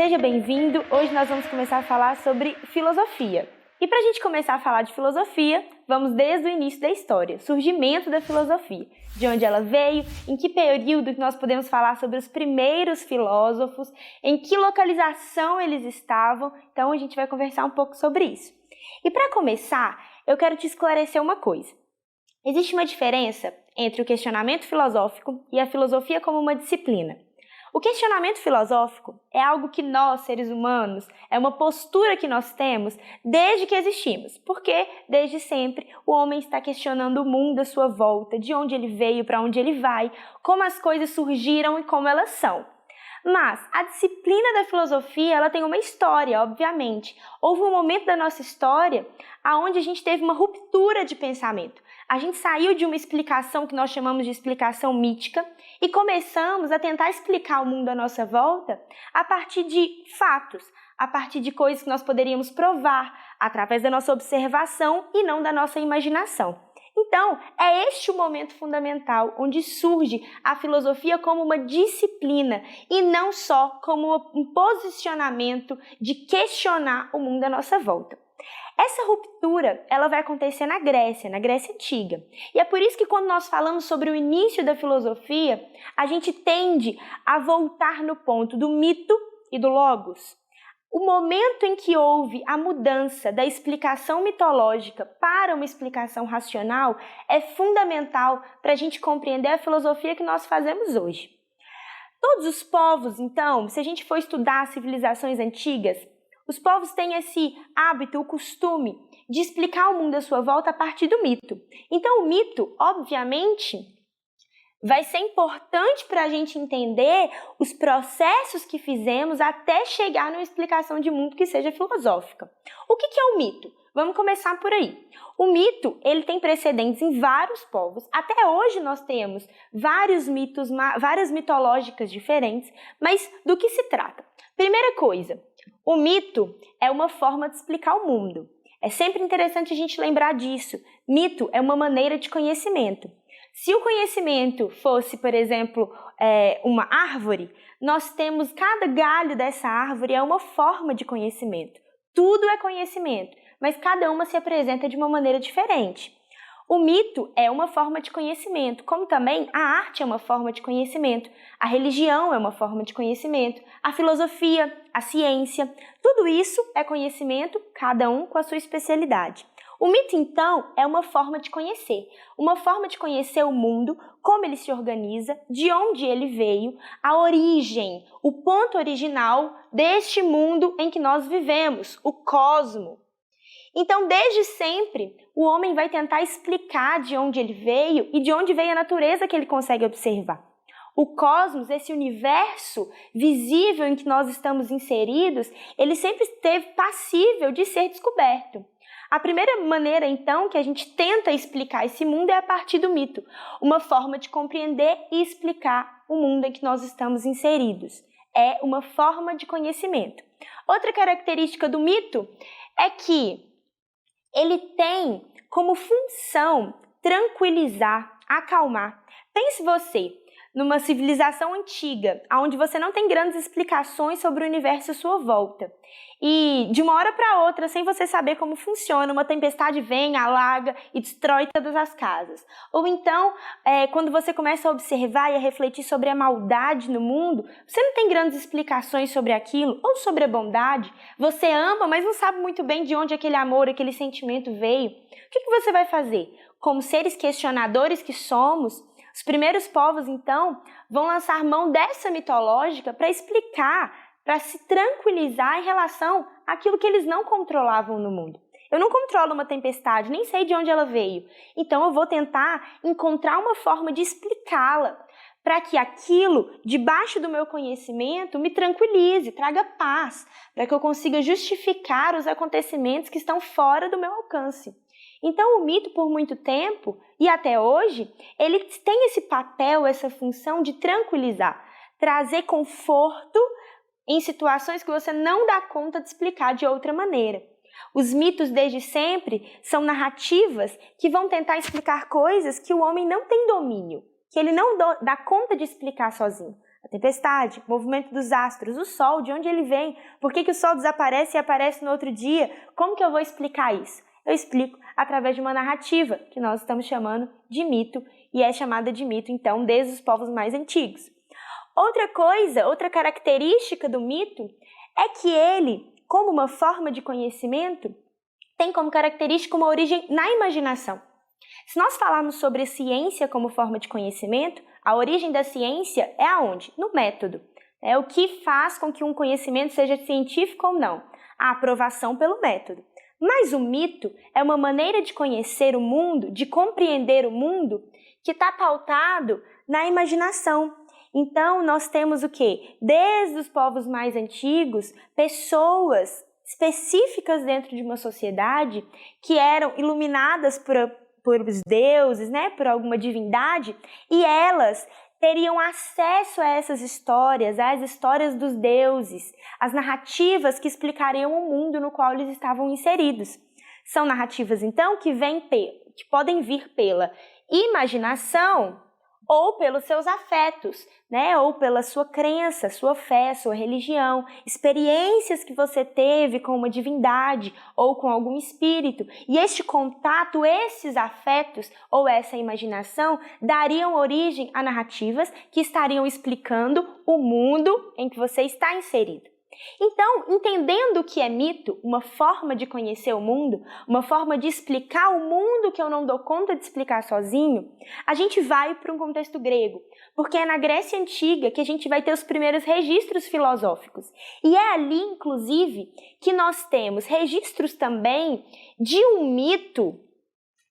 seja bem-vindo. Hoje nós vamos começar a falar sobre filosofia. E para a gente começar a falar de filosofia, vamos desde o início da história, surgimento da filosofia, de onde ela veio, em que período que nós podemos falar sobre os primeiros filósofos, em que localização eles estavam. Então a gente vai conversar um pouco sobre isso. E para começar, eu quero te esclarecer uma coisa. Existe uma diferença entre o questionamento filosófico e a filosofia como uma disciplina. O questionamento filosófico é algo que nós, seres humanos, é uma postura que nós temos desde que existimos, porque desde sempre o homem está questionando o mundo à sua volta, de onde ele veio, para onde ele vai, como as coisas surgiram e como elas são. Mas a disciplina da filosofia, ela tem uma história, obviamente. Houve um momento da nossa história onde a gente teve uma ruptura de pensamento. A gente saiu de uma explicação que nós chamamos de explicação mítica e começamos a tentar explicar o mundo à nossa volta a partir de fatos, a partir de coisas que nós poderíamos provar através da nossa observação e não da nossa imaginação. Então, é este o momento fundamental onde surge a filosofia como uma disciplina e não só como um posicionamento de questionar o mundo à nossa volta. Essa ruptura, ela vai acontecer na Grécia Antiga. E é por isso que quando nós falamos sobre o início da filosofia, a gente tende a voltar no ponto do mito e do logos. O momento em que houve a mudança da explicação mitológica para uma explicação racional é fundamental para a gente compreender a filosofia que nós fazemos hoje. Todos os povos, então, se a gente for estudar civilizações antigas, os povos têm esse hábito, o costume de explicar o mundo à sua volta a partir do mito. Então, o mito, obviamente, vai ser importante para a gente entender os processos que fizemos até chegar numa explicação de mundo que seja filosófica. O que é o mito? Vamos começar por aí. O mito, ele tem precedentes em vários povos. Até hoje nós temos vários mitos, várias mitológicas diferentes, mas do que se trata? Primeira coisa, o mito é uma forma de explicar o mundo. É sempre interessante a gente lembrar disso. Mito é uma maneira de conhecimento. Se o conhecimento fosse, por exemplo, uma árvore, nós temos cada galho dessa árvore é uma forma de conhecimento. Tudo é conhecimento, mas cada uma se apresenta de uma maneira diferente. O mito é uma forma de conhecimento, como também a arte é uma forma de conhecimento, a religião é uma forma de conhecimento, a filosofia, a ciência, tudo isso é conhecimento, cada um com a sua especialidade. O mito, então, é uma forma de conhecer o mundo, como ele se organiza, de onde ele veio, a origem, o ponto original deste mundo em que nós vivemos, o cosmo. Então, desde sempre, o homem vai tentar explicar de onde ele veio e de onde veio a natureza que ele consegue observar. O cosmos, esse universo visível em que nós estamos inseridos, ele sempre esteve passível de ser descoberto. A primeira maneira, então, que a gente tenta explicar esse mundo é a partir do mito, uma forma de compreender e explicar o mundo em que nós estamos inseridos. É uma forma de conhecimento. Outra característica do mito é que ele tem como função tranquilizar, acalmar. Pense você numa civilização antiga, onde você não tem grandes explicações sobre o universo à sua volta. E de uma hora para outra, sem você saber como funciona, uma tempestade vem, alaga e destrói todas as casas. Ou então, quando você começa a observar e a refletir sobre a maldade no mundo, você não tem grandes explicações sobre aquilo, ou sobre a bondade. Você ama, mas não sabe muito bem de onde aquele amor, aquele sentimento veio. O que você vai fazer? Como seres questionadores que somos, os primeiros povos, então, vão lançar mão dessa mitológica para explicar, para se tranquilizar em relação àquilo que eles não controlavam no mundo. Eu não controlo uma tempestade, nem sei de onde ela veio. Então, eu vou tentar encontrar uma forma de explicá-la, para que aquilo, debaixo do meu conhecimento, me tranquilize, traga paz, para que eu consiga justificar os acontecimentos que estão fora do meu alcance. Então, o mito, por muito tempo, e até hoje, ele tem esse papel, essa função de tranquilizar, trazer conforto em situações que você não dá conta de explicar de outra maneira. Os mitos, desde sempre, são narrativas que vão tentar explicar coisas que o homem não tem domínio, que ele não dá conta de explicar sozinho. A tempestade, o movimento dos astros, o sol, de onde ele vem, por que o sol desaparece e aparece no outro dia, como que eu vou explicar isso? Eu explico através de uma narrativa, que nós estamos chamando de mito, e é chamada de mito, então, desde os povos mais antigos. Outra coisa, outra característica do mito é que ele, como uma forma de conhecimento, tem como característica uma origem na imaginação. Se nós falarmos sobre a ciência como forma de conhecimento, a origem da ciência é aonde? No método. É o que faz com que um conhecimento seja científico ou não. A aprovação pelo método. Mas o mito é uma maneira de conhecer o mundo, de compreender o mundo, que está pautado na imaginação. Então, nós temos o quê? Desde os povos mais antigos, pessoas específicas dentro de uma sociedade que eram iluminadas por os deuses, né? Por alguma divindade, e elas teriam acesso a essas histórias, às histórias dos deuses, as narrativas que explicariam o mundo no qual eles estavam inseridos. São narrativas, então, que podem vir pela imaginação ou pelos seus afetos, né? Ou pela sua crença, sua fé, sua religião, experiências que você teve com uma divindade ou com algum espírito. E este contato, esses afetos ou essa imaginação dariam origem a narrativas que estariam explicando o mundo em que você está inserido. Então, entendendo o que é mito, uma forma de conhecer o mundo, uma forma de explicar o mundo que eu não dou conta de explicar sozinho, a gente vai para um contexto grego, porque é na Grécia Antiga que a gente vai ter os primeiros registros filosóficos. E é ali, inclusive, que nós temos registros também de um mito,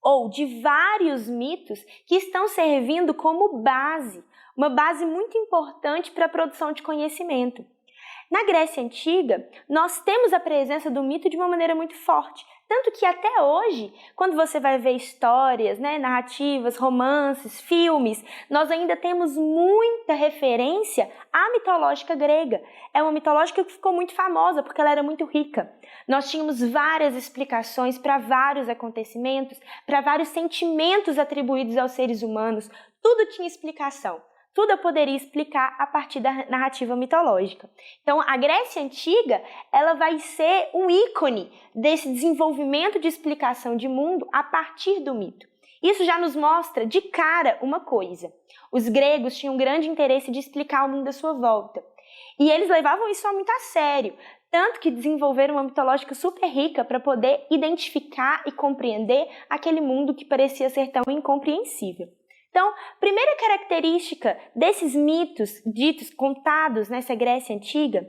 ou de vários mitos, que estão servindo como base, uma base muito importante para a produção de conhecimento. Na Grécia Antiga, nós temos a presença do mito de uma maneira muito forte, tanto que até hoje, quando você vai ver histórias, né, narrativas, romances, filmes, nós ainda temos muita referência à mitológica grega. É uma mitológica que ficou muito famosa porque ela era muito rica. Nós tínhamos várias explicações para vários acontecimentos, para vários sentimentos atribuídos aos seres humanos. Tudo tinha explicação. Tudo eu poderia explicar a partir da narrativa mitológica. Então, a Grécia Antiga, ela vai ser um ícone desse desenvolvimento de explicação de mundo a partir do mito. Isso já nos mostra de cara uma coisa. Os gregos tinham um grande interesse de explicar o mundo à sua volta. E eles levavam isso muito a sério. Tanto que desenvolveram uma mitológica super rica para poder identificar e compreender aquele mundo que parecia ser tão incompreensível. Então, primeira característica desses mitos ditos, contados nessa Grécia Antiga,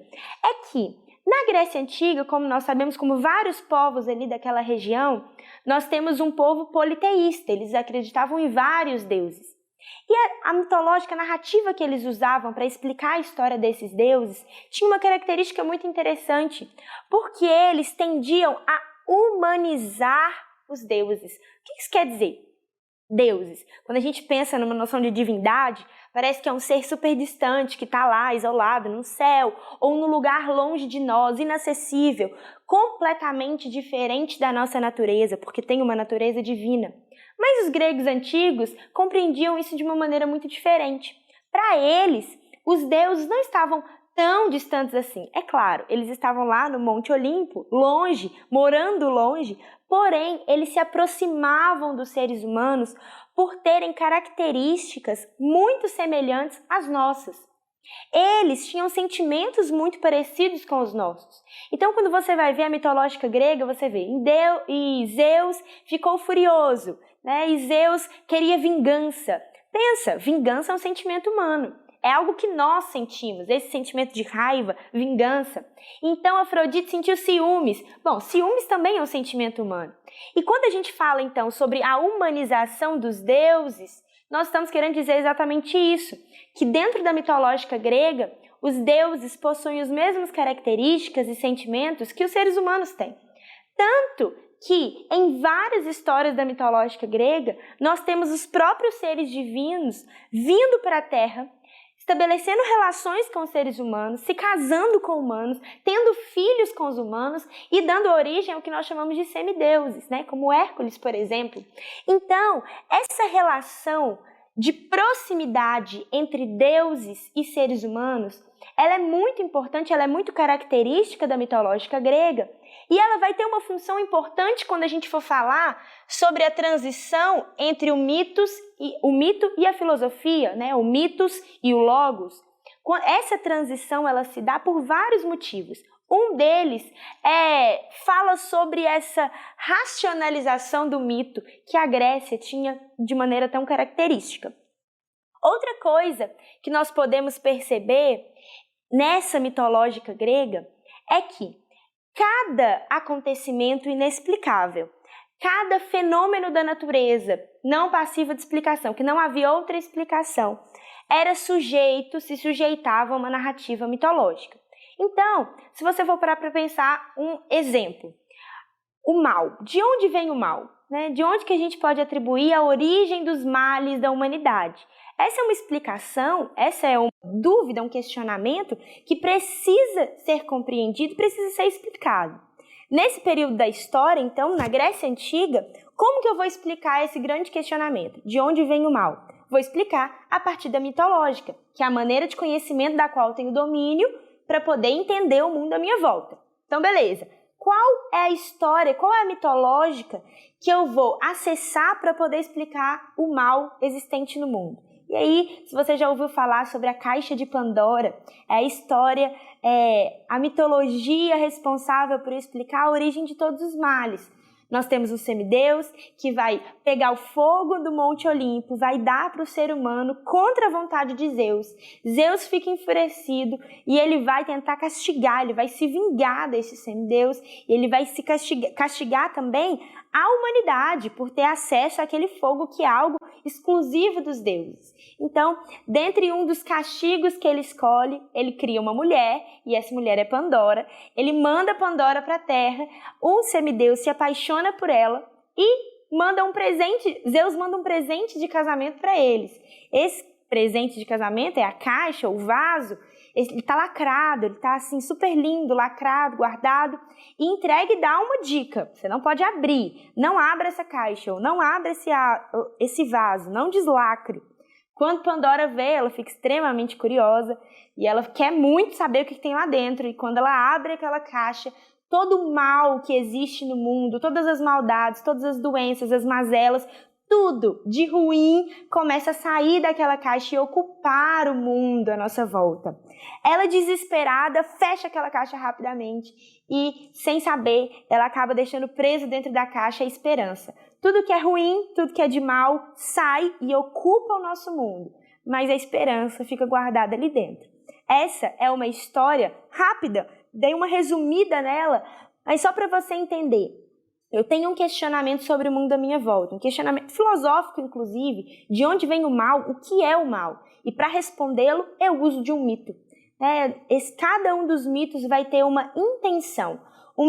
é que na Grécia Antiga, como nós sabemos, como vários povos ali daquela região, nós temos um povo politeísta, eles acreditavam em vários deuses. E a mitológica, a narrativa que eles usavam para explicar a história desses deuses tinha uma característica muito interessante, porque eles tendiam a humanizar os deuses. O que isso quer dizer? Deuses. Quando a gente pensa numa noção de divindade, parece que é um ser super distante, que está lá, isolado, no céu, ou num lugar longe de nós, inacessível, completamente diferente da nossa natureza, porque tem uma natureza divina. Mas os gregos antigos compreendiam isso de uma maneira muito diferente. Para eles, os deuses não estavam tão distantes assim. É claro, eles estavam lá no Monte Olimpo, longe, morando longe, porém, eles se aproximavam dos seres humanos por terem características muito semelhantes às nossas. Eles tinham sentimentos muito parecidos com os nossos. Então, quando você vai ver a mitológica grega, você vê e Zeus ficou furioso, né? E Zeus queria vingança. Pensa, vingança é um sentimento humano. É algo que nós sentimos, esse sentimento de raiva, vingança. Então, Afrodite sentiu ciúmes. Bom, ciúmes também é um sentimento humano. E quando a gente fala, então, sobre a humanização dos deuses, nós estamos querendo dizer exatamente isso, que dentro da mitológica grega, os deuses possuem as mesmas características e sentimentos que os seres humanos têm. Tanto que, em várias histórias da mitológica grega, nós temos os próprios seres divinos vindo para a Terra, estabelecendo relações com os seres humanos, se casando com humanos, tendo filhos com os humanos e dando origem ao que nós chamamos de semideuses, né? Como Hércules, por exemplo. Então, essa relação de proximidade entre deuses e seres humanos, ela é muito importante, ela é muito característica da mitológica grega, e ela vai ter uma função importante quando a gente for falar sobre a transição entre o mito e a filosofia, né? O mitos e o logos. Essa transição ela se dá por vários motivos. Um deles fala sobre essa racionalização do mito que a Grécia tinha de maneira tão característica. Outra coisa que nós podemos perceber nessa mitológica grega é que cada acontecimento inexplicável, cada fenômeno da natureza não passível de explicação, que não havia outra explicação, se sujeitava a uma narrativa mitológica. Então, se você for parar para pensar um exemplo, o mal. De onde vem o mal? Né? De onde que a gente pode atribuir a origem dos males da humanidade? Essa é uma explicação, essa é uma dúvida, um questionamento que precisa ser compreendido, precisa ser explicado. Nesse período da história, então, na Grécia Antiga, como que eu vou explicar esse grande questionamento? De onde vem o mal? Vou explicar a partir da mitológica, que é a maneira de conhecimento da qual eu tenho domínio para poder entender o mundo à minha volta. Então, beleza. Qual é a história, qual é a mitológica que eu vou acessar para poder explicar o mal existente no mundo? E aí, se você já ouviu falar sobre a Caixa de Pandora, é a história, a mitologia responsável por explicar a origem de todos os males. Nós temos um semideus que vai pegar o fogo do Monte Olimpo, vai dar para o ser humano contra a vontade de Zeus. Zeus fica enfurecido e ele vai tentar castigar, ele vai se vingar desse semideus e ele vai se castigar também a humanidade por ter acesso àquele fogo que é algo exclusivo dos deuses. Então, dentre um dos castigos que ele escolhe, ele cria uma mulher, e essa mulher é Pandora. Ele manda Pandora para a Terra, um semideus se apaixona por ela e manda um presente, Zeus manda um presente de casamento para eles. Esse presente de casamento é a caixa, o vaso, ele está lacrado, ele está assim super lindo, lacrado, guardado, e entrega e dá uma dica: você não pode abrir, não abra essa caixa, ou não abra esse vaso, não deslacre. Quando Pandora vê, ela fica extremamente curiosa e ela quer muito saber o que tem lá dentro, e quando ela abre aquela caixa, todo o mal que existe no mundo, todas as maldades, todas as doenças, as mazelas, tudo de ruim começa a sair daquela caixa e ocupar o mundo à nossa volta. Ela, desesperada, fecha aquela caixa rapidamente e, sem saber, ela acaba deixando preso dentro da caixa a esperança. Tudo que é ruim, tudo que é de mal, sai e ocupa o nosso mundo, mas a esperança fica guardada ali dentro. Essa é uma história rápida, dei uma resumida nela, mas só para você entender. Eu tenho um questionamento sobre o mundo à minha volta, um questionamento filosófico, inclusive, de onde vem o mal, o que é o mal. E para respondê-lo, eu uso de um mito. Cada um dos mitos vai ter uma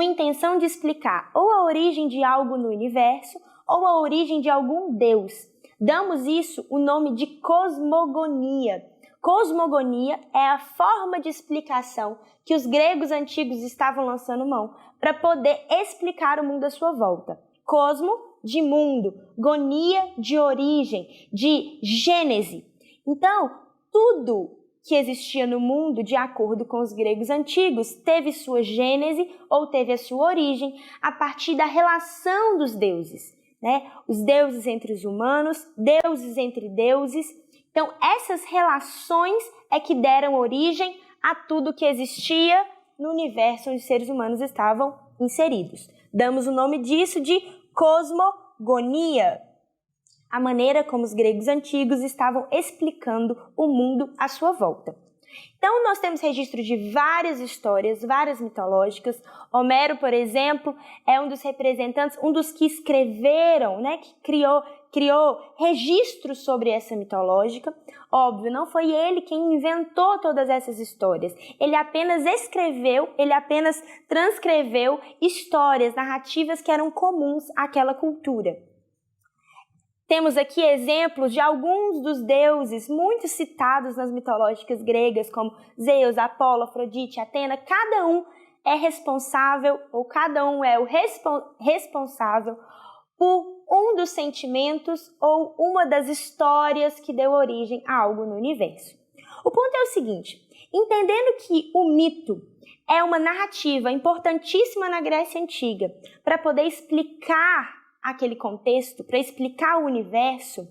intenção de explicar ou a origem de algo no universo ou a origem de algum deus. Damos isso o nome de cosmogonia. Cosmogonia é a forma de explicação que os gregos antigos estavam lançando mão para poder explicar o mundo à sua volta. Cosmo, de mundo, gonia, de origem, de gênese. Então, tudo que existia no mundo, de acordo com os gregos antigos, teve sua gênese ou teve a sua origem a partir da relação dos deuses, né? Os deuses entre os humanos, deuses entre deuses. Então, essas relações é que deram origem a tudo que existia no universo onde os seres humanos estavam inseridos. Damos o nome disso de cosmogonia, a maneira como os gregos antigos estavam explicando o mundo à sua volta. Então, nós temos registro de várias histórias, várias mitológicas. Homero, por exemplo, é um dos representantes, um dos que escreveram, né, que criou registros sobre essa mitológica. Óbvio, não foi ele quem inventou todas essas histórias. Ele apenas escreveu, ele apenas transcreveu histórias, narrativas que eram comuns àquela cultura. Temos aqui exemplos de alguns dos deuses muito citados nas mitológicas gregas, como Zeus, Apolo, Afrodite, Atena. Cada um é responsável, ou cada um é o responsável por um dos sentimentos ou uma das histórias que deu origem a algo no universo. O ponto é o seguinte, entendendo que o mito é uma narrativa importantíssima na Grécia Antiga para poder explicar aquele contexto, para explicar o universo,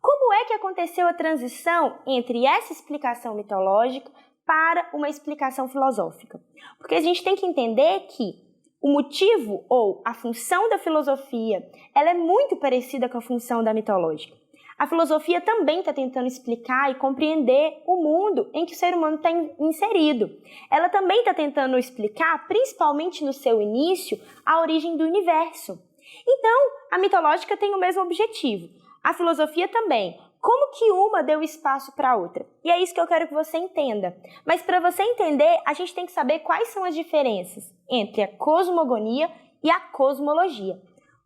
como é que aconteceu a transição entre essa explicação mitológica para uma explicação filosófica? Porque a gente tem que entender que o motivo ou a função da filosofia, ela é muito parecida com a função da mitológica. A filosofia também está tentando explicar e compreender o mundo em que o ser humano está inserido. Ela também está tentando explicar, principalmente no seu início, a origem do universo. Então, a mitológica tem o mesmo objetivo. A filosofia também. Como que uma deu espaço para a outra? E é isso que eu quero que você entenda. Mas para você entender, a gente tem que saber quais são as diferenças entre a cosmogonia e a cosmologia.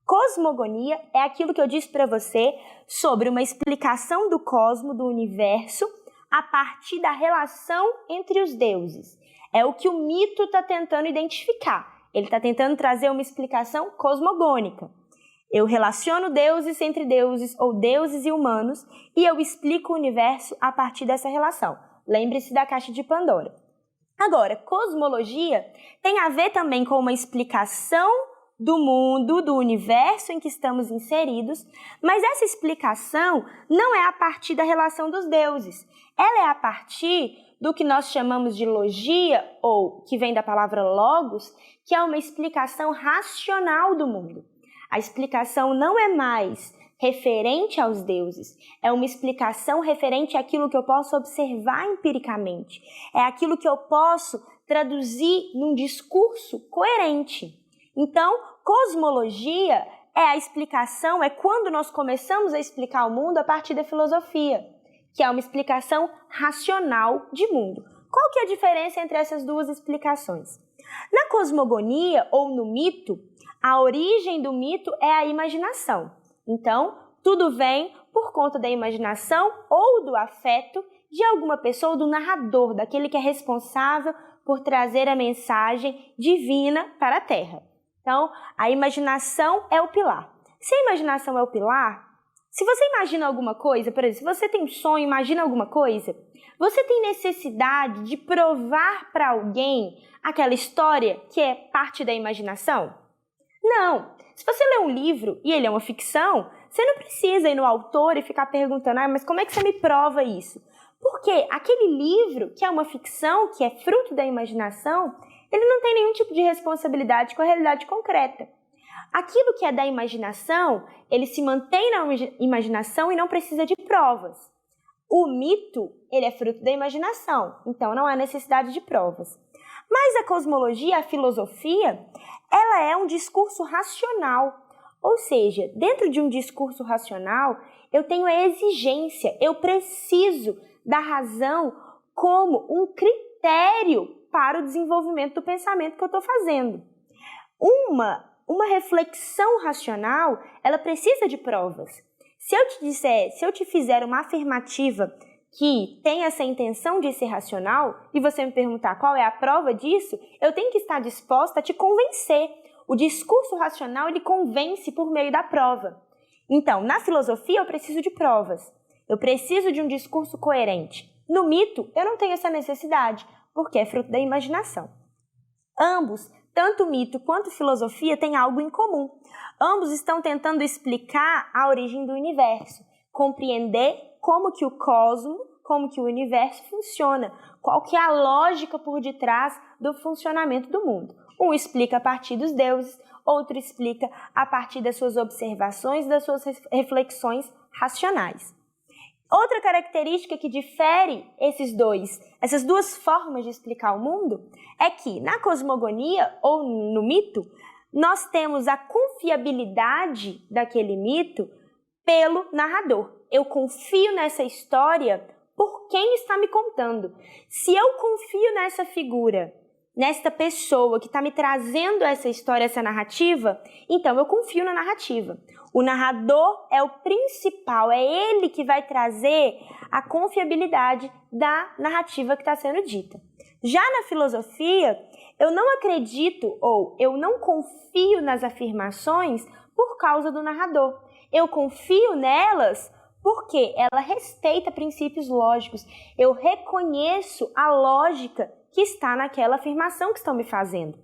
Cosmogonia é aquilo que eu disse para você sobre uma explicação do cosmo, do universo, a partir da relação entre os deuses. É o que o mito está tentando identificar. Ele está tentando trazer uma explicação cosmogônica. Eu relaciono deuses entre deuses ou deuses e humanos e eu explico o universo a partir dessa relação. Lembre-se da caixa de Pandora. Agora, cosmologia tem a ver também com uma explicação do mundo, do universo em que estamos inseridos, mas essa explicação não é a partir da relação dos deuses. Ela é a partir do que nós chamamos de logia, ou que vem da palavra logos, que é uma explicação racional do mundo. A explicação não é mais referente aos deuses, é uma explicação referente àquilo que eu posso observar empiricamente, é aquilo que eu posso traduzir num discurso coerente. Então, cosmologia é a explicação, é quando nós começamos a explicar o mundo a partir da filosofia, que é uma explicação racional de mundo. Qual que é a diferença entre essas duas explicações? Na cosmogonia ou no mito, a origem do mito é a imaginação. Então, tudo vem por conta da imaginação ou do afeto de alguma pessoa, do narrador, daquele que é responsável por trazer a mensagem divina para a Terra. Então, a imaginação é o pilar. Se a imaginação é o pilar, se você imagina alguma coisa, por exemplo, se você tem um sonho, imagina alguma coisa, você tem necessidade de provar para alguém aquela história que é parte da imaginação? Não. Se você lê um livro e ele é uma ficção, você não precisa ir no autor e ficar perguntando, mas como é que você me prova isso? Porque aquele livro, que é uma ficção, que é fruto da imaginação, ele não tem nenhum tipo de responsabilidade com a realidade concreta. Aquilo que é da imaginação, ele se mantém na imaginação e não precisa de provas. O mito, ele é fruto da imaginação, então não há necessidade de provas. Mas a cosmologia, a filosofia, ela é um discurso racional. Ou seja, dentro de um discurso racional, eu tenho a exigência, eu preciso da razão como um critério para o desenvolvimento do pensamento que eu estou fazendo. Uma reflexão racional, ela precisa de provas. Se eu te fizer uma afirmativa que tem essa intenção de ser racional, e você me perguntar qual é a prova disso, eu tenho que estar disposta a te convencer. O discurso racional, ele convence por meio da prova. Então, na filosofia, eu preciso de provas. Eu preciso de um discurso coerente. No mito, eu não tenho essa necessidade, porque é fruto da imaginação. Ambos, tanto mito quanto filosofia, têm algo em comum. Ambos estão tentando explicar a origem do universo, compreender como que o cosmo, como que o universo funciona, qual que é a lógica por detrás do funcionamento do mundo. Um explica a partir dos deuses, outro explica a partir das suas observações, das suas reflexões racionais. Outra característica que difere essas duas formas de explicar o mundo é que na cosmogonia ou no mito, nós temos a confiabilidade daquele mito pelo narrador. Eu confio nessa história por quem está me contando. Se eu confio nessa figura, nesta pessoa que está me trazendo essa história, essa narrativa, então eu confio na narrativa. O narrador é o principal, é ele que vai trazer a confiabilidade da narrativa que está sendo dita. Já na filosofia, eu não acredito ou eu não confio nas afirmações por causa do narrador. Eu confio nelas porque ela respeita princípios lógicos. Eu reconheço a lógica que está naquela afirmação que estão me fazendo.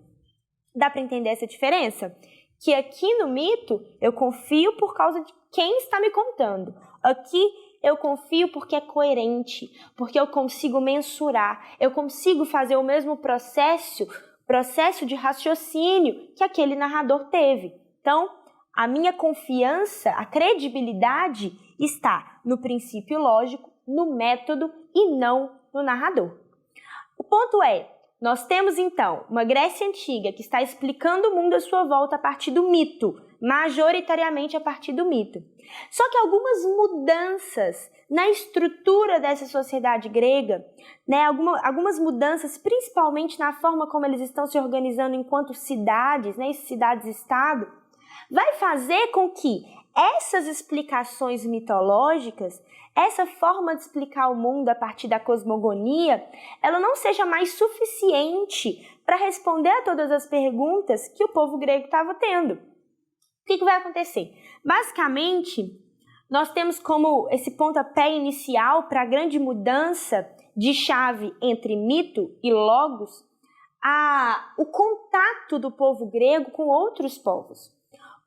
Dá para entender essa diferença? Que aqui no mito eu confio por causa de quem está me contando. Aqui eu confio porque é coerente, porque eu consigo mensurar, eu consigo fazer o mesmo processo de raciocínio que aquele narrador teve. Então, a minha confiança, a credibilidade está no princípio lógico, no método e não no narrador. O ponto é, nós temos então uma Grécia Antiga que está explicando o mundo à sua volta a partir do mito, majoritariamente a partir do mito. Só que algumas mudanças na estrutura dessa sociedade grega, algumas mudanças principalmente na forma como eles estão se organizando enquanto cidades, cidades-estado, vai fazer com que essas explicações mitológicas, essa forma de explicar o mundo a partir da cosmogonia, ela não seja mais suficiente para responder a todas as perguntas que o povo grego estava tendo. O que vai acontecer? Basicamente, nós temos como esse pontapé inicial para a grande mudança de chave entre mito e logos, o contato do povo grego com outros povos.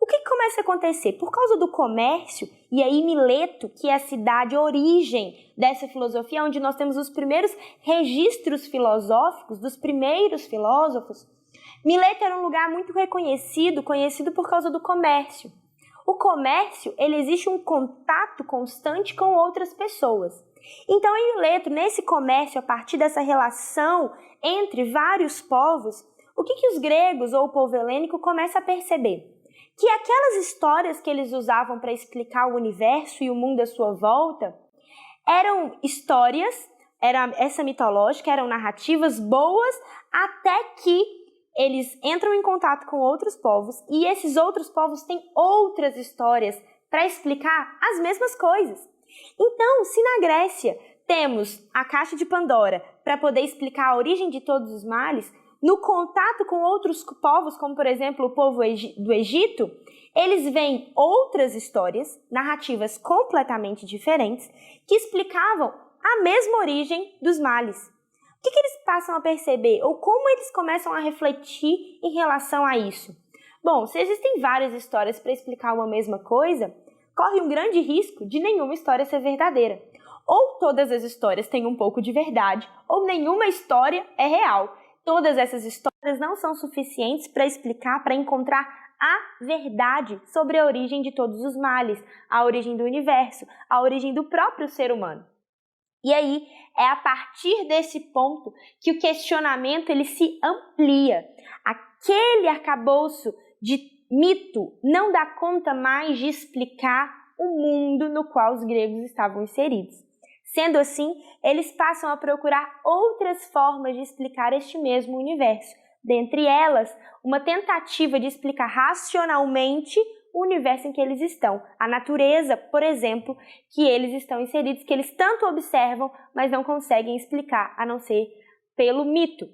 O que começa a acontecer? Por causa do comércio, e aí Mileto, que é a cidade, a origem dessa filosofia, onde nós temos os primeiros registros filosóficos dos primeiros filósofos, Mileto era um lugar muito conhecido por causa do comércio. O comércio, ele existe um contato constante com outras pessoas. Então, em Mileto, nesse comércio, a partir dessa relação entre vários povos, o que os gregos ou o povo helênico começa a perceber? Que aquelas histórias que eles usavam para explicar o universo e o mundo à sua volta eram histórias, essa mitológica, eram narrativas boas até que eles entram em contato com outros povos e esses outros povos têm outras histórias para explicar as mesmas coisas. Então, se na Grécia temos a caixa de Pandora para poder explicar a origem de todos os males, no contato com outros povos, como por exemplo o povo do Egito, eles veem outras histórias, narrativas completamente diferentes, que explicavam a mesma origem dos males. O que eles passam a perceber ou como eles começam a refletir em relação a isso? Bom, se existem várias histórias para explicar uma mesma coisa, corre um grande risco de nenhuma história ser verdadeira. Ou todas as histórias têm um pouco de verdade, ou nenhuma história é real. Todas essas histórias não são suficientes para explicar, para encontrar a verdade sobre a origem de todos os males, a origem do universo, a origem do próprio ser humano. E aí, é a partir desse ponto que o questionamento ele se amplia. Aquele arcabouço de mito não dá conta mais de explicar o mundo no qual os gregos estavam inseridos. Sendo assim, eles passam a procurar outras formas de explicar este mesmo universo. Dentre elas, uma tentativa de explicar racionalmente o universo em que eles estão. A natureza, por exemplo, que eles estão inseridos, que eles tanto observam, mas não conseguem explicar, a não ser pelo mito.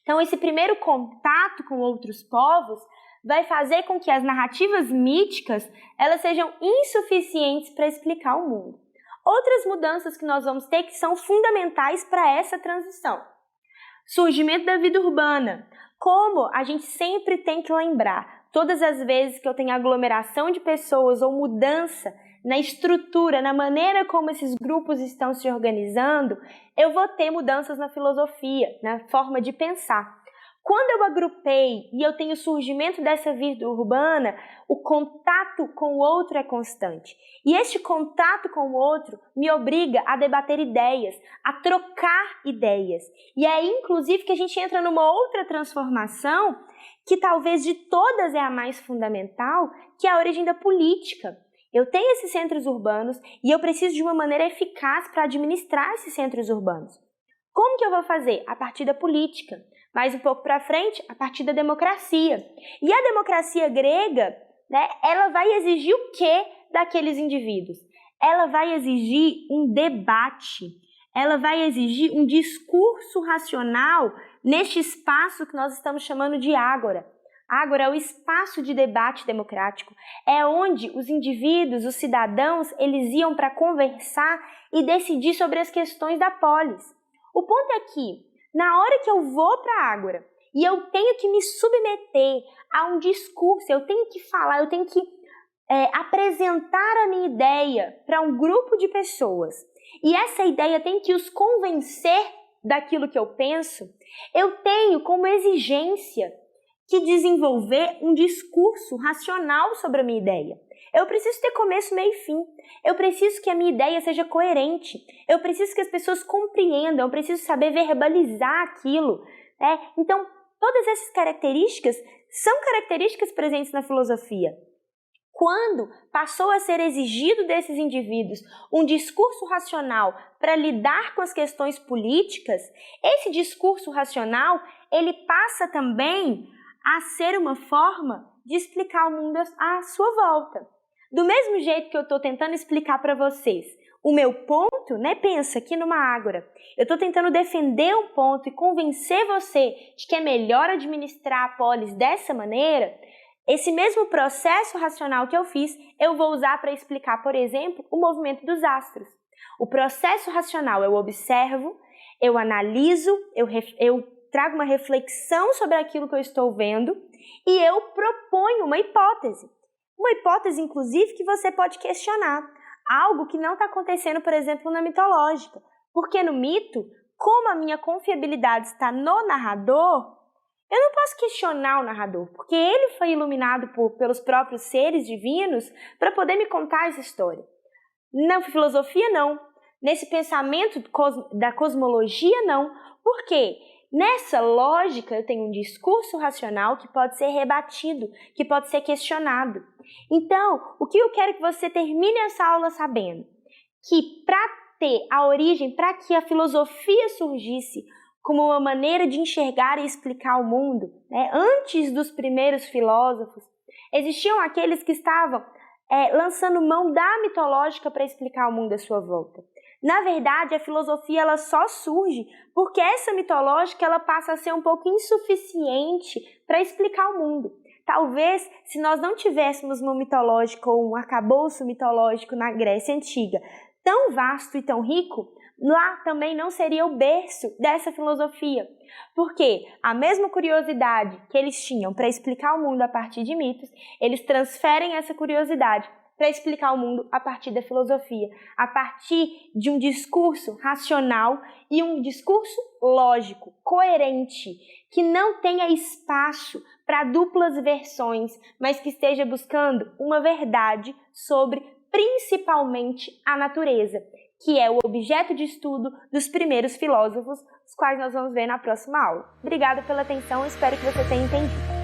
Então, esse primeiro contato com outros povos vai fazer com que as narrativas míticas elas sejam insuficientes para explicar o mundo. Outras mudanças que nós vamos ter que são fundamentais para essa transição. Surgimento da vida urbana. Como a gente sempre tem que lembrar, todas as vezes que eu tenho aglomeração de pessoas ou mudança na estrutura, na maneira como esses grupos estão se organizando, eu vou ter mudanças na filosofia, na forma de pensar. Quando eu agrupei e eu tenho o surgimento dessa vida urbana, o contato com o outro é constante. E este contato com o outro me obriga a debater ideias, a trocar ideias. E é aí, inclusive, que a gente entra numa outra transformação, que talvez de todas é a mais fundamental, que é a origem da política. Eu tenho esses centros urbanos e eu preciso de uma maneira eficaz para administrar esses centros urbanos. Como que eu vou fazer? A partir da política. Mais um pouco para frente, a partir da democracia. E a democracia grega, ela vai exigir o quê daqueles indivíduos? Ela vai exigir um debate, ela vai exigir um discurso racional neste espaço que nós estamos chamando de ágora. A ágora é o espaço de debate democrático, é onde os indivíduos, os cidadãos, eles iam para conversar e decidir sobre as questões da polis. O ponto é que, na hora que eu vou para a ágora e eu tenho que me submeter a um discurso, eu tenho que falar, eu tenho que apresentar a minha ideia para um grupo de pessoas, e essa ideia tem que os convencer daquilo que eu penso, eu tenho como exigência que desenvolver um discurso racional sobre a minha ideia. Eu preciso ter começo, meio e fim. Eu preciso que a minha ideia seja coerente. Eu preciso que as pessoas compreendam. Eu preciso saber verbalizar aquilo. Então, todas essas características são características presentes na filosofia. Quando passou a ser exigido desses indivíduos um discurso racional para lidar com as questões políticas, esse discurso racional, ele passa também a ser uma forma de explicar o mundo à sua volta. Do mesmo jeito que eu estou tentando explicar para vocês o meu ponto, pensa aqui numa ágora, eu estou tentando defender um ponto e convencer você de que é melhor administrar a polis dessa maneira, esse mesmo processo racional que eu fiz, eu vou usar para explicar, por exemplo, o movimento dos astros. O processo racional eu observo, eu analiso, eu trago uma reflexão sobre aquilo que eu estou vendo e eu proponho uma hipótese. Uma hipótese, inclusive, que você pode questionar. Algo que não está acontecendo, por exemplo, na mitológica. Porque no mito, como a minha confiabilidade está no narrador, eu não posso questionar o narrador, porque ele foi iluminado pelos próprios seres divinos para poder me contar essa história. Na filosofia, não. Nesse pensamento da cosmologia, não. Por quê? Nessa lógica, eu tenho um discurso racional que pode ser rebatido, que pode ser questionado. Então, o que eu quero que você termine essa aula sabendo? Que para ter a origem, para que a filosofia surgisse como uma maneira de enxergar e explicar o mundo, antes dos primeiros filósofos, existiam aqueles que estavam lançando mão da mitológica para explicar o mundo à sua volta. Na verdade, a filosofia ela só surge porque essa mitológica ela passa a ser um pouco insuficiente para explicar o mundo. Talvez, se nós não tivéssemos uma mitológica ou um arcabouço mitológico na Grécia Antiga tão vasto e tão rico, lá também não seria o berço dessa filosofia. Porque a mesma curiosidade que eles tinham para explicar o mundo a partir de mitos, eles transferem essa curiosidade para explicar o mundo a partir da filosofia, a partir de um discurso racional e um discurso lógico, coerente, que não tenha espaço para duplas versões, mas que esteja buscando uma verdade sobre, principalmente, a natureza, que é o objeto de estudo dos primeiros filósofos, os quais nós vamos ver na próxima aula. Obrigada pela atenção, espero que você tenha entendido.